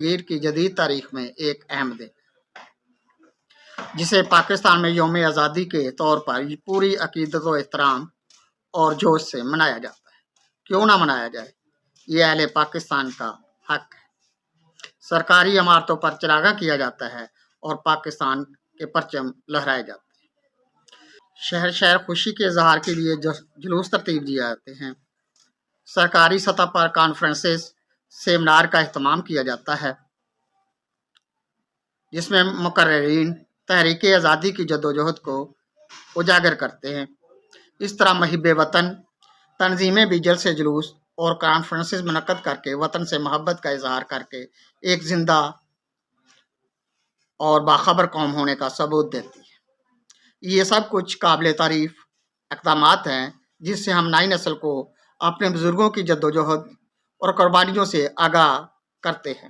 گیر کی جدید تاریخ میں ایک اہم دن، جسے پاکستان میں یوم آزادی کے طور پر پوری عقیدت و احترام اور جوش سے منایا جاتا ہے۔ کیوں نہ منایا جائے، یہ اہل پاکستان کا حق ہے۔ سرکاری عمارتوں پر چراغاں کیا جاتا ہے اور پاکستان کے پرچم لہرائے جاتے ہیں۔ شہر شہر خوشی کے اظہار کے لیے جلوس ترتیب دیے جاتے ہیں۔ سرکاری سطح پر کانفرنسز، سیمینار کا اہتمام کیا جاتا ہے، جس میں مقررین تحریک آزادی کی جدوجہد کو اجاگر کرتے ہیں۔ اس طرح محب وطن تنظیمیں بھی جلسے جلوس اور کانفرنسز منعقد کر کے وطن سے محبت کا اظہار کر کے ایک زندہ اور باخبر قوم ہونے کا ثبوت دیتی ہے۔ یہ سب کچھ قابل تعریف اقدامات ہیں جس سے ہم نئی نسل کو اپنے بزرگوں کی جدوجہد اور قربانیوں سے آگاہ کرتے ہیں۔